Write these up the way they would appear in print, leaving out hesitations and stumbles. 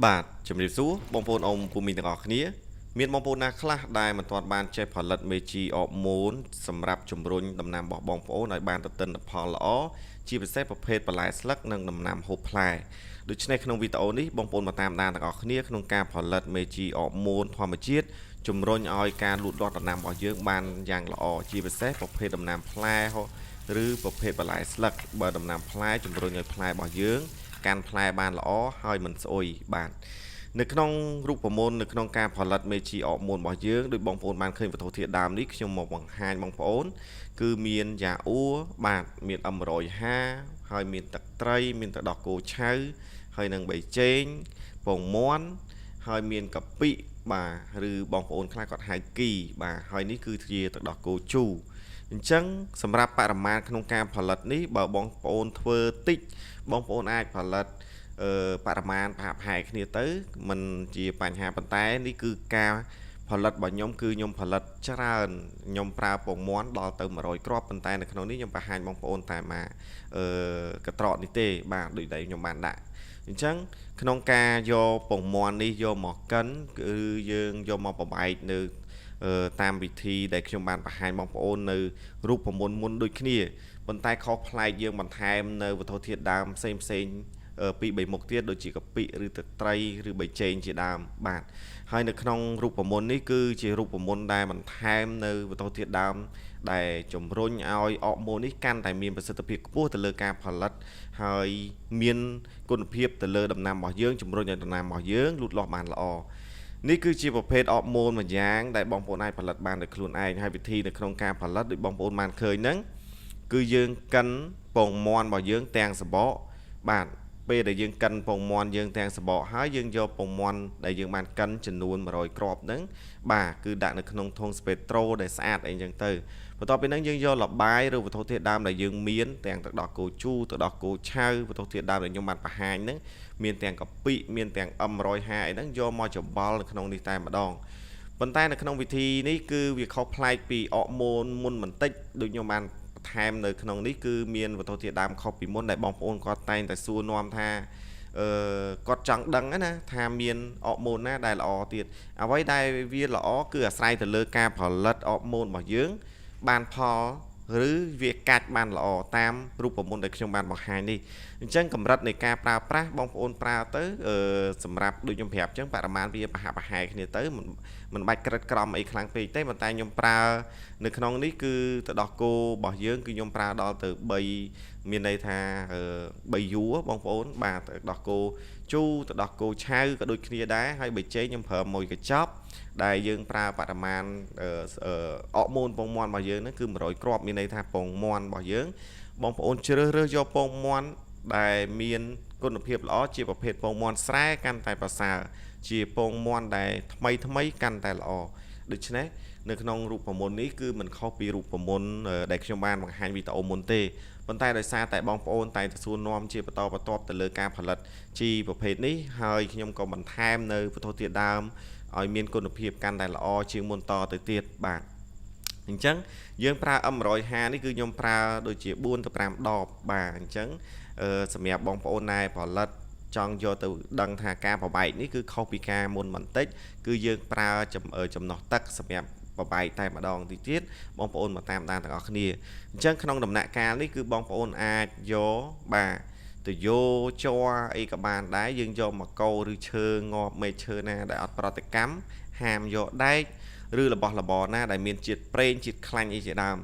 បាទជំរាបសួរបងប្អូនអ៊ំពូមីងទាំងអស់គ្នាមានបងប្អូនណាខ្លះដែលមិនទាន់បានចេះផលិតមេជីអបម៉ូនសម្រាប់ជំរុញដំណាំរបស់បងប្អូនឲ្យបានទៅទិន្នផលល្អជាពិសេសប្រភេទបន្លែស្លឹកនិងដំណាំហូបផ្លែដូច្នេះក្នុងវីដេអូនេះបងប្អូនមកតាមដានទាំងអស់គ្នាក្នុងការផលិតមេជីអបម៉ូនធម្មជាតិជំរុញឲ្យការលូតលាស់ដំណាំរបស់យើងបានយ៉ាងល្អជាពិសេសប្រភេទដំណាំផ្លែឬប្រភេទបន្លែស្លឹកបើដំណាំផ្លែជំរុញឲ្យផ្លែរបស់យើងកាន់ផ្លែបានល្អហើយមិនស្អុយបាទនៅក្នុងរូបមន្តនៅក្នុងការផលិតមេជីអបម៉ូនរបស់យើងដោយបងប្អូនបានឃើញវត្ថុធាតុដើមនេះខ្ញុំមកបង្ហាញបងប្អូនគឺមានយ៉ាអ៊ូបាទមានM150ហើយមានទឹកត្រីមានទឹកដោះគោឆៅហើយនឹងប៊ីចេងពងមាន់ហើយមានកាពិបាទឬបងប្អូនខ្លះគាត់ហៅគីបាទហើយនេះគឺជាទឹកដោះគោជូរអញ្ចឹងសម្រាប់បរិមាណក្នុងការផលិតនេះបើបងប្អូនធ្វើតិចបងប្អូនអាចផលិតបរិមាណប្រហែលគ្នាទៅมันជាបញ្ហាប៉ុន្តែនេះគឺការផលិតរបស់ខ្ញុំគឺខ្ញុំផលិតច្រើនខ្ញុំប្រើពងមាន់ដល់ទៅ100គ្រាប់ប៉ុន្តែនៅក្នុងនេះខ្ញុំបង្ហាញបងប្អូនតែមកកត្រកនេះទេបាទដូចដែលខ្ញុំបានដាក់អញ្ចឹងក្នុងការយកពងមាន់នេះយកមកកិនគឺយើងយកមកប្របែកនៅតាមវិធីដែលខ្ញុំបានបង្ហាញបងប្អូននៅរូបមន្តមុនដូចគ្នាប៉ុន្តែខុសប្លែកយើងបន្ថែមនៅវត្ថុធាតុដើមផ្សេងពី3មុខទៀតដូចជាកាពិឬទឹកត្រីឬប៊ីចេងជាដើមបាទហើយនៅក្នុងរូបមន្តនេះគឺជារូបមន្តដែលបន្ថែមនៅវត្ថុធាតុដើមដែលជំរុញឲ្យអបម៉ូននេះកាន់តែមានប្រសិទ្ធភាពខ្ពស់ទៅលើការផលិតហើយមានគុណភាពទៅលើដំណាំរបស់យើងជំរុញឲ្យដំណាំរបស់យើងលូតលាស់បានល្អនេះគឺជាប្រភេទអបម៉ូនមួយយ៉ាងដែលបងប្អូនអាចផលិតបានដោយខ្លួនឯងហើយវិធីនៅក្នុងការផលិតដូចបងប្អូនបានឃើញហ្នឹងគឺយើងកិនពងមាន់របស់យើងទាំងសបកបាទពេលដែលយើងកិនពងមាន់យើងទាំងសបកហើយយើងយកពងមាន់ដែលយើងបានកិនចំនួន100គ្រាប់ហ្នឹងបាទគឺដាក់នៅក្នុងធុងស្ពេត្រូដែលស្អាតអីចឹងទៅបន្ទាប់ពីហ្នឹងយើងយកលបាយឬវត្ថុធាតុដើមដែលយើងមានទាំងទឹកដោះគោជូរទឹកដោះគោឆៅវត្ថុធាតុដើមដែលខ្ញុំបានបង្ហាញហ្នឹងមានទាំងកាពិមានទាំង M150 អីហ្នឹងយកមកច្បល់នៅក្នុងនេះតែម្ដងប៉ុន្តែនៅក្នុងវិធីនេះគឺវាខុសប្លែកពីអកម៉ូនមុនបន្តិចដូចខ្ញុំបានបន្ថែមនៅក្នុងនេះគឺមានវត្ថុធាតុដើមខុសពីមុនដែលបងប្អូនគាត់តែងតែសួរនាំថាគាត់ចង់ដឹងណាថាមានអកម៉ូនណាដែលល្អទៀតអ្វីដែលវាល្អគឺអាស្រ័យទៅលើការផលិតអកម៉ូនរបស់យើងបានផលឬវាកាច់បានល្អតាមរូបមន្តដែលខ្ញុំបានបង្ហាញនេះអញ្ចឹងកម្រិតនៃការប្រើប្រាស់បងប្អូនប្រើទៅសម្រាប់ដូចខ្ញុំប្រាប់អញ្ចឹងបរិមាណវាប្រហាក់ប្រហែលគ្នាទៅមិនបាច់ក្រិតក្រំអីខ្លាំងពេកទេប៉ុន្តែខ្ញុំប្រើនៅក្នុងនេះគឺទឹកដោះគោរបស់យើងគឺខ្ញុំប្រើដល់ទៅ3មានន័យថា3យួរបងប្អូនបាទទឹកដោះគោជូរទឹកដោះគោឆៅក៏ដូចគ្នាដែរហើយប៊ីចេងខ្ញុំប្រើមួយកញ្ចប់ដែលយើងប្រើបរិមាណអកម៉ូនពងមាន់របស់យើងហ្នឹងគឺ100គ្រាប់មានន័យថាពងមាន់របស់យើងបងប្អូនជ្រើសរើសយកពងមាន់ដែលមានគុណភាពល្អជាប្រភេទពងមាន់ស្រែកាន់តែប្រសើរជាពងមាន់ដែលថ្មីកាន់តែល្អដូច្នេះនៅក្នុងរូបមន្តនេះគឺមិនខុសពីរូបមន្តដែលខ្ញុំបានបង្ហាញវីដេអូមុនទេប៉ុន្តែដោយសារតែបងប្អូនតែងតែសួរនាំជាបន្តបន្ទាប់ទៅលើការផលិតជីប្រភេទនេះហើយខ្ញុំក៏បន្ថែមនៅវត្ថុធាតុដើមឲ្យមានគុណភាពកាន់តែល្អជាងមុនតទៅទៀតបាទអញ្ចឹងយើងប្រើ M150 នេះគឺខ្ញុំប្រើដូចជា4ទៅ5ដបបាទអញ្ចឹងសម្រាប់បងប្អូនណែផលិតចង់យកទៅដឹងថាការប្របែកនេះគឺខុសពីការមុនបន្តិចគឺយើងប្រើចំណុះទឹកសម្រាប់ប្របែកតែម្ដងទីទៀតបងប្អូនមកតាមដានទាំងអស់គ្នាអញ្ចឹងក្នុងដំណាក់កាលនេះគឺបងប្អូនអាចយកបាទទៅយកជ័រអីក៏បានដែរយើងយកមកកោឬឈើងាប់មែកឈើណាដែលអត់ប្រតិកម្មហាមយកដែកឬរបស់របរណាដែលមានជាតិប្រេងជាតិខ្លាញ់អីជាដើម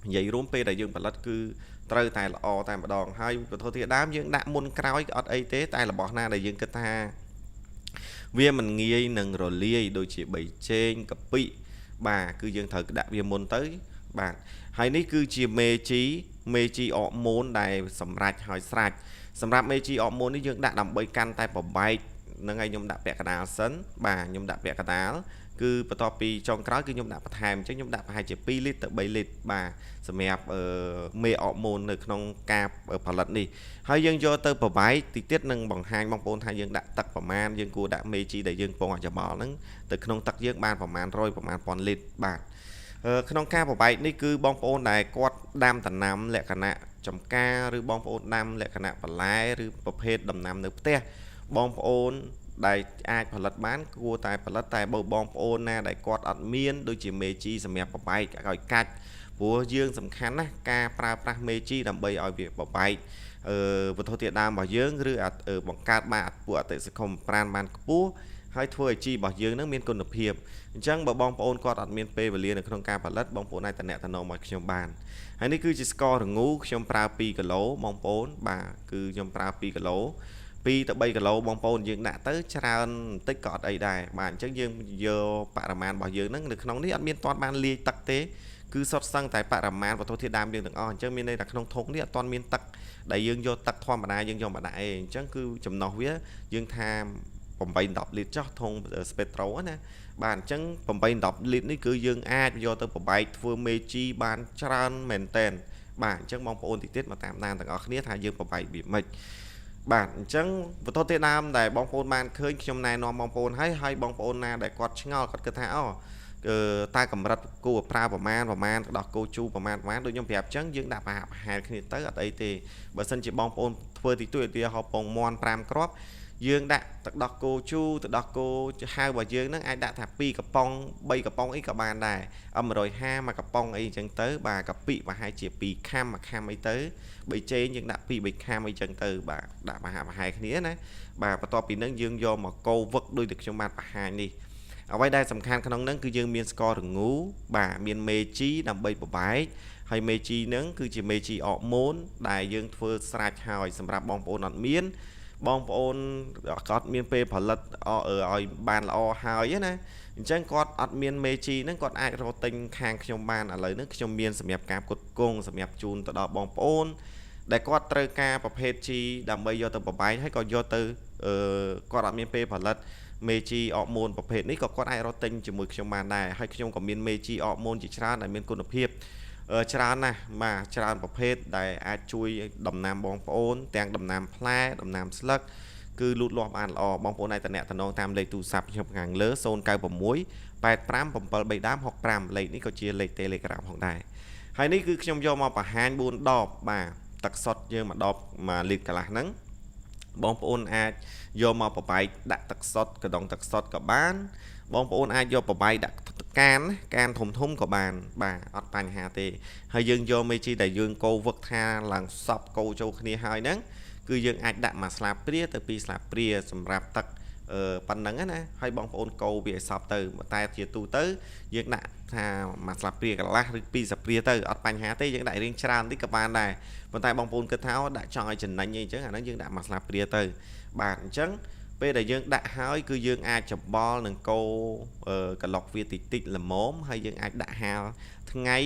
និយាយរួមពេលដែលយើងផលិតគឺត្រូវតែល្អតែម្ដងហើយវត្ថុធាតុដើមយើងដាក់មុនក្រោយក៏អត់អីទេតែរបស់ណាដែលយើងគិតថាវាមិនងាយនឹងរលាយដូចជាប៊ីចេងកាពិបាទគឺយើងត្រូវដាក់វាមុនទៅបាទហើយនេះគឺជាមេជីអកម៉ូនដែលសម្រេចហើយស្រេចសម្រាប់មេជីអកម៉ូននេះយើងដាក់ដើម្បីកាន់តែប្របែកនឹងឲ្យខ្ញុំដាក់ពាក់កណ្ដាលសិនបាទខ្ញុំដាក់ពាក់កណ្ដាលគឺបន្ទាប់ពីចុងក្រោយគឺខ្ញុំដាក់បន្ថែមអញ្ចឹងខ្ញុំដាក់ប្រហែលជា2លីត្រទៅ3លីត្របាទសម្រាប់មេអកម៉ូននៅក្នុងការផលិតនេះហើយយើងយកទៅប្របែកតិចទៀតនឹងបង្ហាញបងប្អូនថាយើងដាក់ទឹកប្រមាណយើងគួរដាក់មេជីដែលយើងពងអាចច្បល់ហ្នឹងទៅក្នុងទឹកយើងបានប្រមាណ100ប្រមាណ1000លីត្របាទក្នុងការប្របែកនេះគឺបងប្អូនដែលគាត់ដាំដំណាំលក្ខណៈចំការឬបងប្អូនដាំលក្ខណៈបន្លែឬប្រភេទដំណាំនៅផ្ទះបងប្អូន đại aiផលិតបានគួរតែផលិតតែបងប្អូនណាដែលគាត់អត់មានដូចជាមេជីសម្រាប់បបែកឲ្យកាច់ព្រោះយើងសំខាន់ណាស់ការប្រើប្រាស់មេជីដើម្បីឲ្យវាបបែកវត្ថុធាតុដើមរបស់យើងឬបង្កើតបានពួកអតិសង្គមប្រានបានខ្ពស់ហើយធ្វើឲ្យជីរបស់យើងនឹងមានគុណភាពអញ្ចឹងបើបងប្អូនគាត់អត់មានពេលវេលានៅក្នុងការផលិតបងប្អូនអាចតំណមកខ្ញុំបានហើយនេះគឺជាស្កររងូខ្ញុំប្រើ2គីឡូបងប្អូនបាទគឺខ្ញុំប្រើ2គីឡូ2ទៅ3គីឡូបងប្អូនយើងដាក់ទៅច្រើនបន្តិចក៏អត់អីដែរបាទអញ្ចឹងយើងយកបរិមាណរបស់យើងហ្នឹងនៅក្នុងនេះអត់មានទាន់បានលាយទឹកទេគឺសុទ្ធសឹងតែបរិមាណវត្ថុធាតុដើមយើងទាំងអស់អញ្ចឹងមានន័យថាក្នុងធុងនេះអត់ទាន់មានទឹកដែលយើងយកទឹកធម្មតាយើងយកមកដាក់អីអញ្ចឹងគឺចំណុះវាយើងថា8-10លីត្រចុះធុងស្ពេត្រូណាបាទអញ្ចឹង8-10លីត្រនេះគឺយើងអាចយកទៅប្របែកធ្វើមេជីបានច្រើនមែនតែនបាទអញ្ចឹងបងប្អូនតិចទៀតមកតាមដានទាំងអស់គ្នាថាយើងប្របែកវាម៉េចបាទអញ្ចឹងវត្ថុធាតុដើមដែលបងប្អូនបានឃើញខ្ញុំណែនាំបងប្អូនហើយបងប្អូនណាដែលគាត់ឆ្ងល់គាត់គិតថាតើកម្រិតគួរប្រើប្រមាណទឹកដោះគោជូរប្រមាណដូចខ្ញុំប្រាប់អញ្ចឹងយើងដាក់ប្រហែលគ្នាទៅអត់អីទេបើសិនជាបងប្អូនធ្វើទីទួយឧទាហរណ៍ពងមាន់5គ្រាប់យើងដាក់ទឹកដោះគោជូរទឹកដោះគោហៅរបស់យើងហ្នឹងអាចដាក់ថា2កំប៉ុង3កំប៉ុងអីក៏បានដែរ 150 មួយកំប៉ុងអីអញ្ចឹងទៅបាទកាពិប្រហែលជា2ខាំ1ខាំអីទៅបីចេងយើងដាក់2-3ខាំអីអញ្ចឹងទៅបាទដាក់ប្រហែលគ្នាណាបាទបន្ទាប់ពីហ្នឹងយើងយកមកកូរវឹកដូចដែលខ្ញុំបានបង្ហាញនេះអ្វីដែលសំខាន់ក្នុងហ្នឹងគឺយើងមានស្កររងូបាទមានមេជីដើម្បីបបែកហើយមេជីហ្នឹងគឺជាមេជីអរម៉ូនដែលយើងធ្វើស្រាច់ហើយសម្រាប់បងប្អូនអត់មានបងប្អូនគាត់មានពេលផលិតឲ្យបានល្អហើយណាអញ្ចឹងគាត់អត់មានមេជីហ្នឹងគាត់អាចរកទិញខាងខ្ញុំបានឥឡូវនេះខ្ញុំមានសម្រាប់ការផ្គត់ផ្គង់សម្រាប់ជូនទៅដល់បងប្អូនដែលគាត់ត្រូវការប្រភេទជីដើម្បីយកទៅបបែកហើយក៏យកទៅគាត់អត់មានពេលផលិតមេជីអរម៉ូនប្រភេទនេះក៏គាត់អាចរកទិញជាមួយខ្ញុំបានដែរហើយខ្ញុំក៏មានមេជីអរម៉ូនជាច្រើនដែលមានគុណភាពច្រើនណាស់បាទច្រើនប្រភេទដែលអាចជួយដំណាំបងប្អូនទាំងដំណាំផ្លែដំណាំស្លឹកគឺលូតលាស់បានល្អបងប្អូនអាចតំណតាមលេខទូរស័ព្ទខ្ញុំខាងលើ096 85 73265លេខនេះក៏ជាលេខ Telegram ផងដែរហើយនេះគឺខ្ញុំយកមកបង្ហាញ4ដបបាទទឹកសុទ្ធយើងមកដប1លីត្រកន្លះហ្នឹងបងប្អូនអាចយកមកប្របែកដាក់ទឹកសុទ្ធកដុងទឹកសុទ្ធក៏បានបងប្អូនអាចយកប្របែកដាក់កានធំក៏បានបាទអត់បញ្ហាទេហើយយើងយកមេជីដែលយើងកូរវឹកថាឡើងសពកូរចូលគ្នាហើយហ្នឹងគឺយើងអាចដាក់មួយស្លាបព្រាទៅ2ស្លាបព្រាសម្រាប់ទឹកប៉ុណ្ណឹងណាហើយបងប្អូនកូរវាឲ្យសពទៅតែជាទូទៅយើងដាក់ថាមួយស្លាបព្រាកន្លះឬ2ស្លាបព្រាទៅអត់បញ្ហាទេយើងដាក់រៀងច្រើនតិចក៏បានដែរប៉ុន្តែបងប្អូនគិតថាដាក់ចង់ឲ្យចំណេញអីចឹងអាហ្នឹងយើងដាក់មួយស្លាបព្រាទៅបាទអញ្ចឹងពេលដែលយើងដាក់ហើយគឺយើងអាចច្បល់នឹងកូរក្លុកវាតិចល្មមហើយយើងអាចដាក់ហាលថ្ងៃ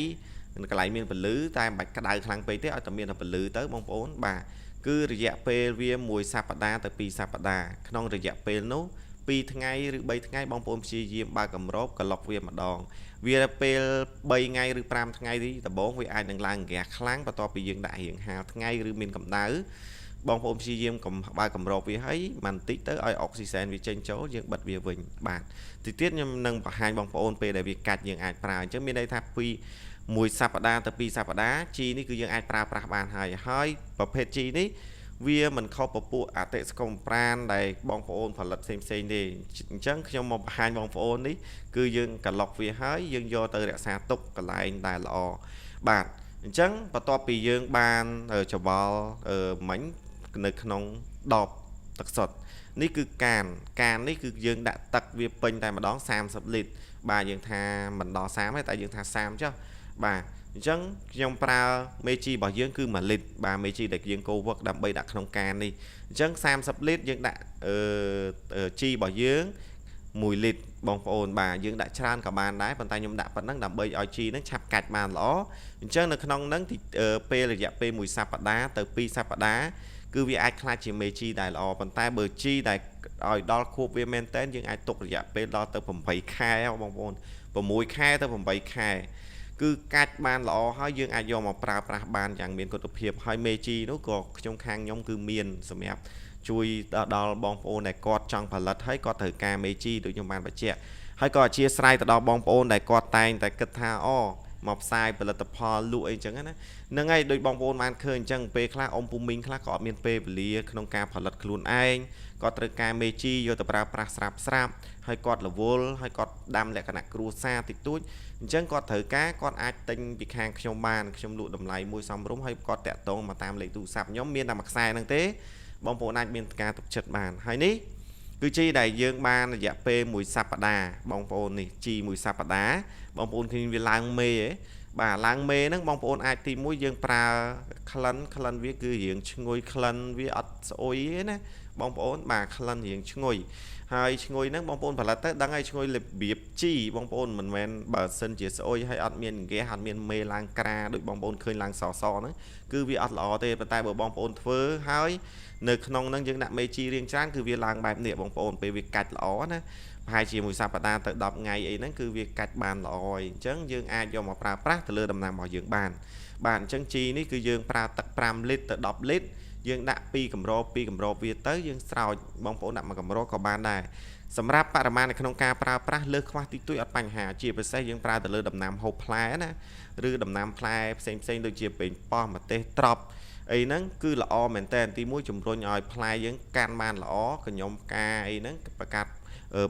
កន្លែងមានពន្លឺតែមិនបាច់ក្តៅខ្លាំងពេកទេឲ្យតែមានតែពន្លឺទៅបងប្អូនបាទគឺរយៈពេលវា1សប្តាហ៍ទៅ2សប្តាហ៍ក្នុងរយៈពេលនោះ2ថ្ងៃឬ3ថ្ងៃបងប្អូនព្យាយាមបើកកម្របក្លុកវាម្ដងវាពេល3ថ្ងៃឬ5ថ្ងៃទីដំបូងវាអាចនឹងឡើងហ្គាសខ្លាំងបន្ទាប់ពីយើងដាក់រៀងហាលថ្ងៃឬមានកម្ដៅបងប្អូនព្យាយាមកុំបើកកម្របវាឲ្យបន្តិចទៅឲ្យអុកស៊ីសែនវាចេញចូលយើងបិទវាវិញបាទទីទៀតខ្ញុំនឹងបង្ហាញបងប្អូនពេលដែលវាកាច់យើងអាចប្រើអញ្ចឹងមានន័យថាពី1សប្តាហ៍ទៅ2សប្តាហ៍ជីនេះគឺយើងអាចប្រើប្រាស់បានហើយប្រភេទជីនេះវាមិនខុសពពួកអតិសកម្មប្រានដែលបងប្អូនផលិតផ្សេងទេអញ្ចឹងខ្ញុំមកបង្ហាញបងប្អូននេះគឺយើងក្លុកវាហើយយើងយកទៅរក្សាទុកកន្លែងដែលល្អបាទអញ្ចឹងបន្ទាប់ពីយើងបានច្បល់មិញនៅក្នុងដបទឹកសុទ្ធនេះគឺកាននេះគឺយើងដាក់ទឹកវាពេញតែម្ដង30លីត្របាទយើងថាមិនដល់30ទេតែយើងថា30ចុះបាទអញ្ចឹងខ្ញុំប្រើមេជីរបស់យើងគឺ1លីត្របាទមេជីដែលយើងកូរវឹកដើម្បីដាក់ក្នុងកាននេះអញ្ចឹង30លីត្រយើងដាក់ជីរបស់យើង1លីត្របងប្អូនបាទយើងដាក់ច្រើនក៏បានដែរប៉ុន្តែខ្ញុំដាក់ប៉ុណ្ណឹងដើម្បីឲ្យជីនឹងឆាប់កាច់បានល្អអញ្ចឹងនៅក្នុងហ្នឹងពេលរយៈពេល1សប្តាហ៍ទៅ2សប្តាហ៍គឺវាអាចខ្លាចជាមេជីដែលល្អប៉ុន្តែបើជីដែលឲ្យដល់ខួបវាមែនតើយើងអាចទុករយៈពេលដល់ទៅ8ខែបងប្អូន6ខែទៅ8ខែគឺកាច់បានល្អហើយយើងអាចយកមកប្រើប្រាស់បានយ៉ាងមានគុណភាពហើយមេជីនោះក៏ខ្ញុំខាងខ្ញុំគឺមានសម្រាប់ជួយដល់បងប្អូនដែលគាត់ចង់ផលិតហើយគាត់ត្រូវការមេជីដូចខ្ញុំបានបញ្ជាក់ហើយក៏អធិស្ឋានទៅដល់បងប្អូនដែលគាត់តែងតែគិតថា មកផ្សាយផលិតផលលក់អីចឹងណាហ្នឹងហើយដូចបងប្អូនបានឃើញអញ្ចឹងពេលខ្លះអ៊ំពូមីងខ្លះក៏អត់មានពេលវេលាក្នុងការផលិតខ្លួនឯងគាត់ត្រូវការមេជីយកទៅប្រើប្រាស់ស្រាប់ហើយគាត់រវល់ហើយគាត់ដាំលក្ខណៈគ្រួសារតិចតួចអញ្ចឹងគាត់ត្រូវការគាត់អាចទិញពីខាងខ្ញុំបានខ្ញុំលក់តម្លៃមួយសមរម្យហើយគាត់តាក់ទងមកតាមលេខទូរស័ព្ទខ្ញុំមានតែមួយខ្សែហ្នឹងទេបងប្អូនអាចមានការទុកចិត្តបានហើយនេះគឺជីដែលយើងបានរយៈពេលមួយសប្តាហ៍បងប្អូននេះជីមួយសប្តាហ៍បងប្អូនឃើញវាឡើងមេបាទឡើងមេហ្នឹងបងប្អូនអាចទី1យើងប្រើក្លិនវាគឺរៀងឈ្ងុយក្លិនវាអត់ស្អុយទេណាបងប្អូនបាទក្លិនរៀងឈ្ងុយហើយឈ្ងុយហ្នឹងបងប្អូនផលិតទៅដឹងហើយឈ្ងុយរបៀបជីបងប្អូនមិនមែនបើសិនជាស្អុយហើយអត់មានហ្គាសអត់មានមេឡើងក្រាដូចបងប្អូនឃើញឡើងសហ្នឹងគឺវាអត់ល្អទេប៉ុន្តែបើបងប្អូនធ្វើហើយនៅក្នុងហ្នឹងយើងដាក់មេជីរៀងច្រើនគឺវាឡើងបែបនេះបងប្អូនពេលវាកាច់ល្អណាប្រហែលជាមួយសប្តាហ៍ទៅ10ថ្ងៃអីហ្នឹងគឺវាកាច់បានល្អហើយអញ្ចឹងយើងអាចយកមកប្រើប្រាស់ទៅលើដំណាំរបស់យើងបានអញ្ចឹងជីនេះគឺយើងប្រើទឹក5លីត្រទៅ10លីត្រយើងដាក់2កម្របវាទៅយើងស្រោចបងប្អូនដាក់1កម្រក៏បានដែរសម្រាប់បរិមាណនៅក្នុងការប្រើប្រាស់លើសខ្វះតិចតួចអត់បញ្ហាជាពិសេសយើងប្រើទៅលើដំណាំហូបផ្លែណាឬដំណាំផ្លែផ្សេងដូចជាប៉េងប៉ោះម្ទេសត្រប់អីហ្នឹងគឺល្អមែនតើទី1ជំរុញឲ្យផ្លែយើងកាន់បានល្អកញ្ញុំផ្កាអីហ្នឹងប្រកាស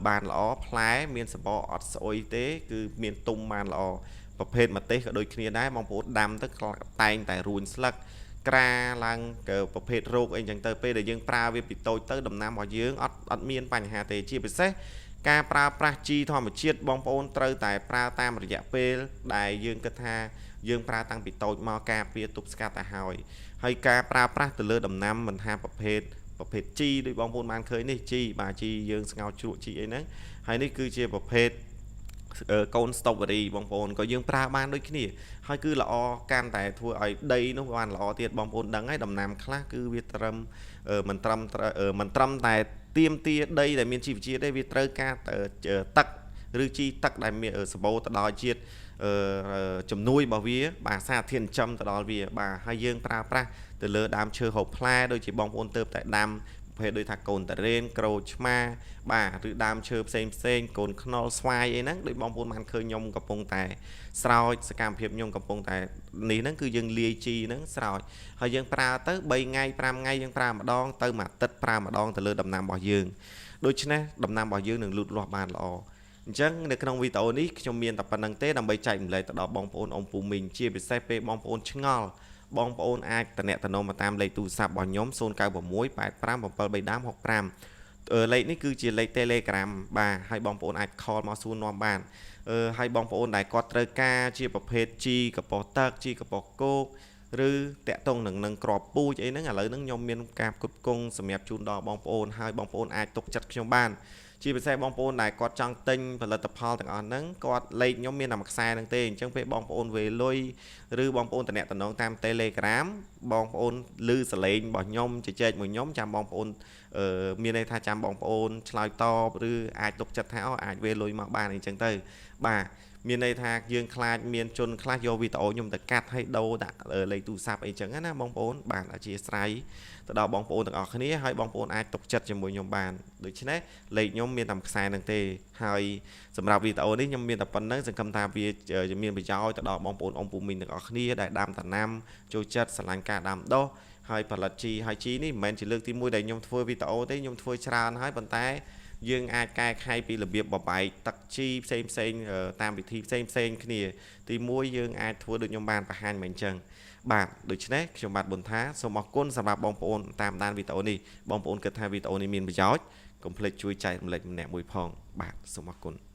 បានល្អផ្លែមានសបកអត់ស្អុយទេគឺមានទុំបានល្អប្រភេទម្ទេសក៏ដូចគ្នាដែរបងប្អូនដាំទៅតែងតែរួញស្លឹកក្រាឡើងប្រភេទរោគអីចឹងទៅពេលដែលយើងប្រើវាពីតូចទៅដំណាំរបស់យើងអត់មានបញ្ហាទេជាពិសេសការប្រើប្រាស់ជីធម្មជាតិបងប្អូនត្រូវតែប្រើតាមរយៈពេលដែលយើងគិតថាយើងប្រើតាំងពីតូចមកការពារទប់ស្កាត់ទៅហើយការប្រើប្រាស់ទៅលើដំណាំមិនថាប្រភេទជីដូចបងប្អូនបានឃើញនេះជីយើងស្ងោរជ្រក់ជីអីហ្នឹងហើយនេះគឺជាប្រភេទកូនស្តុបវេរីបងប្អូនក៏យើងប្រើបានដូចគ្នាហើយគឺល្អកាន់តែធ្វើឲ្យដីនោះបានល្អទៀតបងប្អូនដឹងហើយដំណាំខ្លះគឺវាត្រឹមមិនត្រឹមតែទៀមទាដីដែលមានជីវជាតិទេវាត្រូវការទឹកឬជីទឹកដែលមានសម្បូរទៅដោយជាតិជំនួយរបស់វាបាទសារធាតុចិញ្ចឹមទៅដល់វាបាទហើយយើងប្រើប្រាស់ទៅលើដើមឈើហូបផ្លែដូចជាបងប្អូនទៅតែដាំប្រភេទដូចថាកូនតារ៉េនក្រូចឆ្មាបាទឬដើមឈើផ្សេងកូនខ្នុរស្វាយអីហ្នឹងដូចបងប្អូនបានឃើញខ្ញុំកំពុងតែស្រោចសកម្មភាពខ្ញុំកំពុងតែនេះហ្នឹងគឺយើងលាយជីហ្នឹងស្រោចហើយយើងប្រើទៅ3ថ្ងៃ5ថ្ងៃយើងប្រើម្ដងទៅមួយអាទិត្យប្រើម្ដងទៅលើដំណាំរបស់យើងដូច្នេះដំណាំរបស់យើងនឹងលូតលាស់បានល្អអញ្ចឹងនៅក្នុងវីដេអូនេះខ្ញុំមានតែប៉ុណ្្នឹងទេដើម្បីចែកម្លែកទៅដល់បងប្អូនអ៊ំពូមីងជាពិសេសពេលបងប្អូនឆ្ងល់បងប្អូនអាចតំណមកតាមលេខទូរស័ព្ទរបស់ខ្ញុំ0968577365លេខនេះគឺជាលេខ Telegram បាទហើយបងប្អូនអាច call មកសួរនាំបានហើយបងប្អូនដែលគាត់ត្រូវការជាប្រភេទជីកប៉ុសទឹកជីកប៉ុសគោកឬតាក់ទងនឹងក្របពូជអីហ្នឹងឥឡូវហ្នឹងខ្ញុំមានការផ្គត់ផ្គង់សម្រាប់ជូនដល់បងប្អូនហើយបងប្អូនអាចទុកចិត្តខ្ញុំបានជាពិសេសបងប្អូនដែលគាត់ចង់ទិញផលិតផលទាំងអស់ហ្នឹងគាត់លេខខ្ញុំមានតែមួយខ្សែហ្នឹងទេអញ្ចឹងពេលបងប្អូនវេលុយឬបងប្អូនតំណតាម Telegram បងប្អូនឮសលេងរបស់ខ្ញុំជជែកមួយខ្ញុំចាំបងប្អូនមានន័យថាចាំបងប្អូនឆ្លើយតបឬអាចទុកចិត្តថាអាចវេលុយមកបានអីចឹងទៅបាទមានន័យថាយើងខ្លាចមានជនខ្លះយកវីដេអូខ្ញុំទៅកាត់ឲ្យដូរដាក់លេខទូរស័ព្ទអីចឹងណាបងប្អូនបាទអធិស្ឋានទៅដល់បងប្អូនទាំងអស់គ្នាហើយបងប្អូនអាចទុកចិត្តជាមួយខ្ញុំបានដូច្នេះលេខខ្ញុំមានតែខ្សែហ្នឹងទេហើយសម្រាប់វីដេអូនេះខ្ញុំមានតែប៉ុណ្្នឹងសង្ឃឹមថាវាមានប្រយោជន៍ទៅដល់បងប្អូនអ៊ំពូមីងទាំងអស់គ្នាដែលដាំដំណាំចូលចិត្តស្រឡាញ់ការដាំដុះហើយផលិតជីហើយជីនេះមិនមែនជាលើកទី1ដែលខ្ញុំធ្វើវីដេអូទេខ្ញុំធ្វើច្រើនហើយប៉ុន្តែយើងអាចកែខៃពីរបៀបបបែកទឹកជីផ្សេងតាមវិធីផ្សេងគ្នាទី1យើងអាចធ្វើដូចខ្ញុំបានបង្ហាញមកអញ្ចឹងបាទដូច្នេះខ្ញុំបាទប៊ុនថាសូមអរគុណសម្រាប់បងប្អូនតាមដានវីដេអូនេះបងប្អូនគិតថាវីដេអូនេះមានប្រយោជន៍កុំភ្លេចជួយចែករំលែកម្នាក់មួយផងបាទសូមអរគុណ